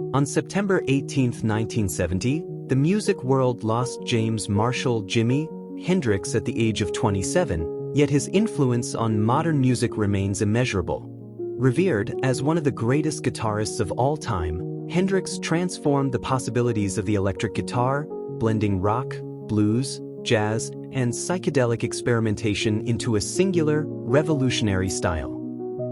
On September 18, 1970, the music world lost James Marshall Jimi Hendrix at the age of 27, yet his influence on modern music remains immeasurable. Revered as one of the greatest guitarists of all time, Hendrix transformed the possibilities of the electric guitar, blending rock, blues, jazz, and psychedelic experimentation into a singular, revolutionary style.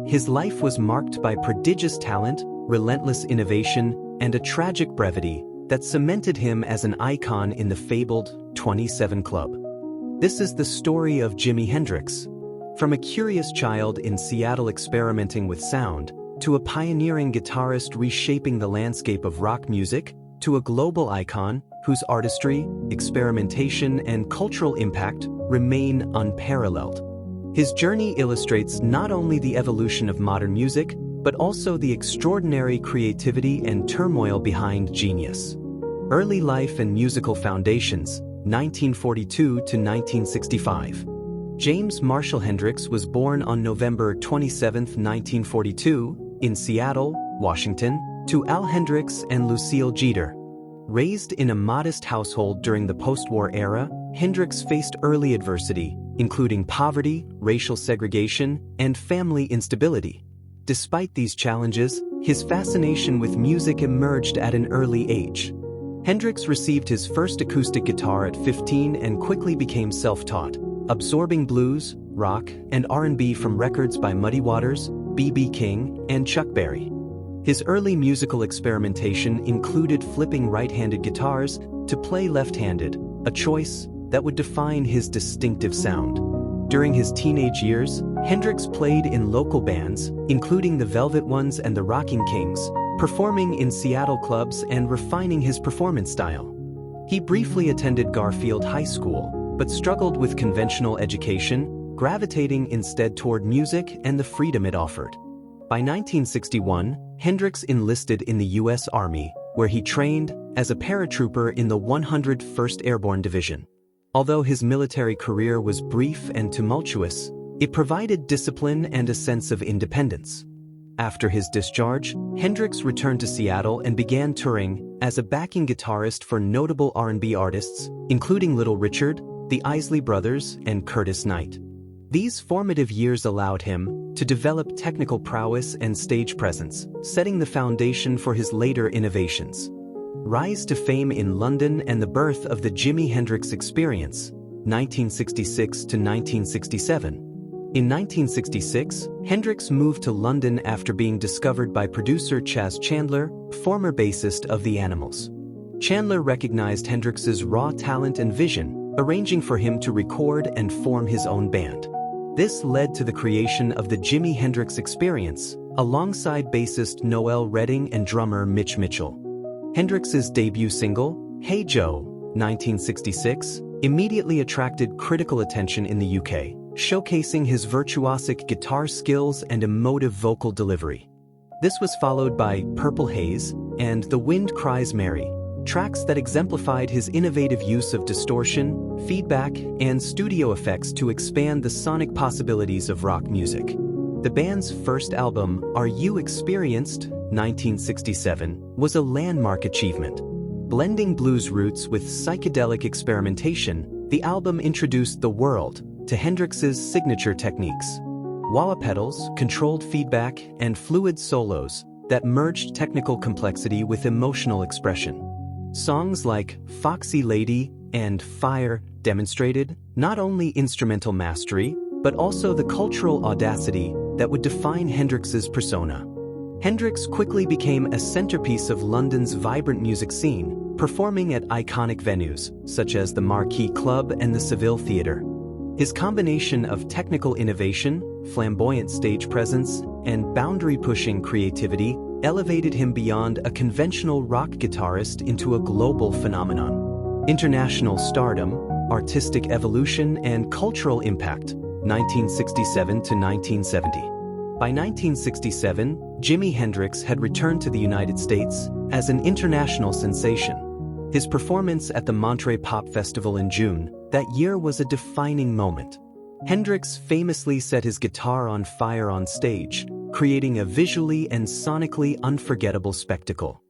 His life was marked by prodigious talent, relentless innovation, and a tragic brevity that cemented him as an icon in the fabled 27 Club. This is the story of Jimi Hendrix. From a curious child in Seattle experimenting with sound, to a pioneering guitarist reshaping the landscape of rock music, to a global icon whose artistry, experimentation, and cultural impact remain unparalleled. His journey illustrates not only the evolution of modern music, but also the extraordinary creativity and turmoil behind genius. Early life and musical foundations, 1942 to 1965. James Marshall Hendrix was born on November 27, 1942, in Seattle, Washington, to Al Hendrix and Lucille Jeter. Raised in a modest household during the post-war era, Hendrix faced early adversity, including poverty, racial segregation, and family instability. Despite these challenges, his fascination with music emerged at an early age. Hendrix received his first acoustic guitar at 15 and quickly became self-taught, absorbing blues, rock, and R&B from records by Muddy Waters, B.B. King, and Chuck Berry. His early musical experimentation included flipping right-handed guitars to play left-handed, a choice that would define his distinctive sound. During his teenage years, Hendrix played in local bands, including the Velvet Ones and the Rocking Kings, performing in Seattle clubs and refining his performance style. He briefly attended Garfield High School, but struggled with conventional education, gravitating instead toward music and the freedom it offered. By 1961, Hendrix enlisted in the U.S. Army, where he trained as a paratrooper in the 101st Airborne Division. Although his military career was brief and tumultuous, it provided discipline and a sense of independence. After his discharge, Hendrix returned to Seattle and began touring as a backing guitarist for notable R&B artists, including Little Richard, the Isley Brothers, and Curtis Knight. These formative years allowed him to develop technical prowess and stage presence, setting the foundation for his later innovations. Rise to fame in London and the birth of the Jimi Hendrix Experience, 1966 to 1967. In 1966, Hendrix moved to London after being discovered by producer Chas Chandler, former bassist of The Animals. Chandler recognized Hendrix's raw talent and vision, arranging for him to record and form his own band. This led to the creation of the Jimi Hendrix Experience, alongside bassist Noel Redding and drummer Mitch Mitchell. Hendrix's debut single, Hey Joe, 1966, immediately attracted critical attention in the UK, showcasing his virtuosic guitar skills and emotive vocal delivery. This was followed by Purple Haze and The Wind Cries Mary, tracks that exemplified his innovative use of distortion, feedback, and studio effects to expand the sonic possibilities of rock music. The band's first album, Are You Experienced? 1967, was a landmark achievement. Blending blues roots with psychedelic experimentation, the album introduced the world to Hendrix's signature techniques: wah-wah pedals, controlled feedback, and fluid solos that merged technical complexity with emotional expression. Songs like Foxy Lady and Fire demonstrated not only instrumental mastery, but also the cultural audacity that would define Hendrix's persona. Hendrix quickly became a centerpiece of London's vibrant music scene, performing at iconic venues such as the Marquee Club and the Seville Theatre. His combination of technical innovation, flamboyant stage presence, and boundary-pushing creativity elevated him beyond a conventional rock guitarist into a global phenomenon. International stardom, artistic evolution, and cultural impact, 1967 to 1970. By 1967, Jimi Hendrix had returned to the United States as an international sensation. His performance at the Monterey Pop Festival in June that year was a defining moment. Hendrix famously set his guitar on fire on stage, creating a visually and sonically unforgettable spectacle.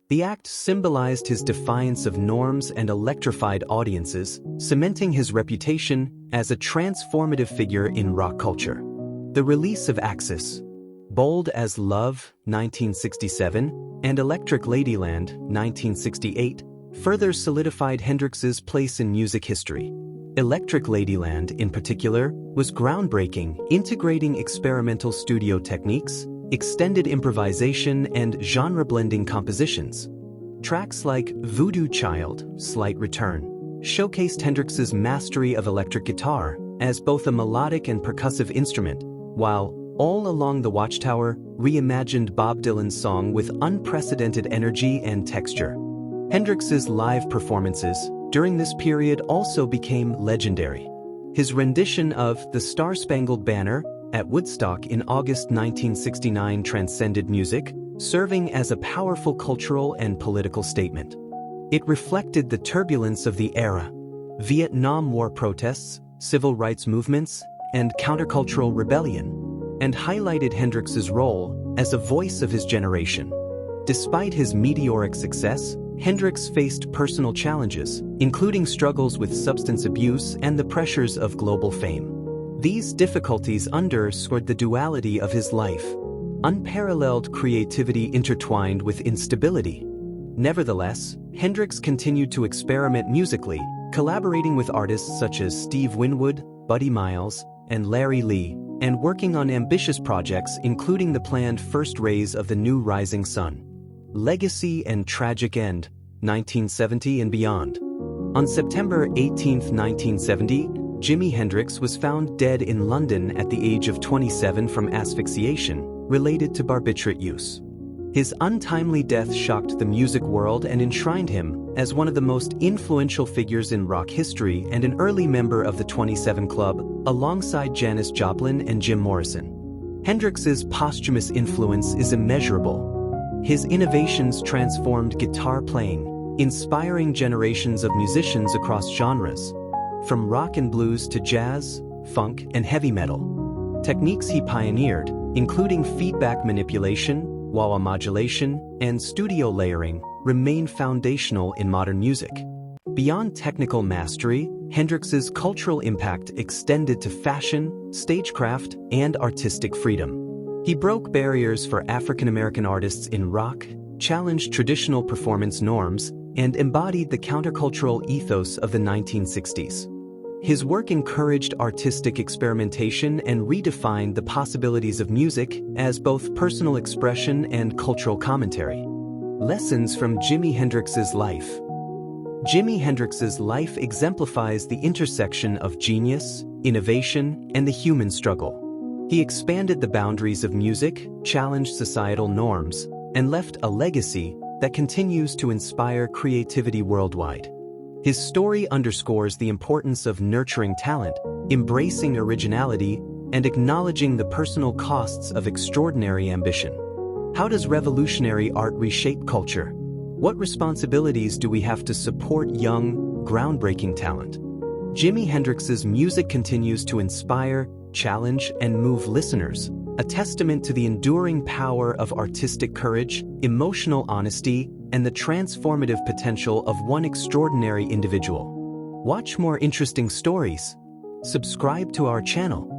The act symbolized his defiance of norms and electrified audiences, cementing his reputation as a transformative figure in rock culture. The release of Axis, Bold as Love, 1967, and Electric Ladyland, 1968, further solidified Hendrix's place in music history. Electric Ladyland, in particular, was groundbreaking, integrating experimental studio techniques, extended improvisation, and genre-blending compositions. Tracks like Voodoo Child, Slight Return, showcased Hendrix's mastery of electric guitar as both a melodic and percussive instrument, while All Along the Watchtower reimagined Bob Dylan's song with unprecedented energy and texture. Hendrix's live performances during this period also became legendary. His rendition of The Star-Spangled Banner at Woodstock in August 1969 transcended music, serving as a powerful cultural and political statement. It reflected the turbulence of the era: Vietnam War protests, civil rights movements, and countercultural rebellion, and highlighted Hendrix's role as a voice of his generation. Despite his meteoric success, Hendrix faced personal challenges, including struggles with substance abuse and the pressures of global fame. These difficulties underscored the duality of his life: unparalleled creativity intertwined with instability. Nevertheless, Hendrix continued to experiment musically, collaborating with artists such as Steve Winwood, Buddy Miles, and Larry Lee, and working on ambitious projects including the planned first rays of the new Rising Sun. Legacy and Tragic End, 1970 and beyond. On September 18, 1970, Jimi Hendrix was found dead in London at the age of 27 from asphyxiation, related to barbiturate use. His untimely death shocked the music world and enshrined him as one of the most influential figures in rock history and an early member of the 27 Club, alongside Janis Joplin and Jim Morrison. Hendrix's posthumous influence is immeasurable. His innovations transformed guitar playing, inspiring generations of musicians across genres, from rock and blues to jazz, funk, and heavy metal. Techniques he pioneered, including feedback manipulation, wah-wah modulation, and studio layering, remain foundational in modern music. Beyond technical mastery, Hendrix's cultural impact extended to fashion, stagecraft, and artistic freedom. He broke barriers for African-American artists in rock, challenged traditional performance norms, and embodied the countercultural ethos of the 1960s. His work encouraged artistic experimentation and redefined the possibilities of music as both personal expression and cultural commentary. Lessons from Jimi Hendrix's life. Jimi Hendrix's life exemplifies the intersection of genius, innovation, and the human struggle. He expanded the boundaries of music, challenged societal norms, and left a legacy that continues to inspire creativity worldwide. His story underscores the importance of nurturing talent, embracing originality, and acknowledging the personal costs of extraordinary ambition. How does revolutionary art reshape culture? What responsibilities do we have to support young, groundbreaking talent? Jimi Hendrix's music continues to inspire, challenge, and move listeners, a testament to the enduring power of artistic courage, emotional honesty, and the transformative potential of one extraordinary individual. Watch more interesting stories. Subscribe to our channel.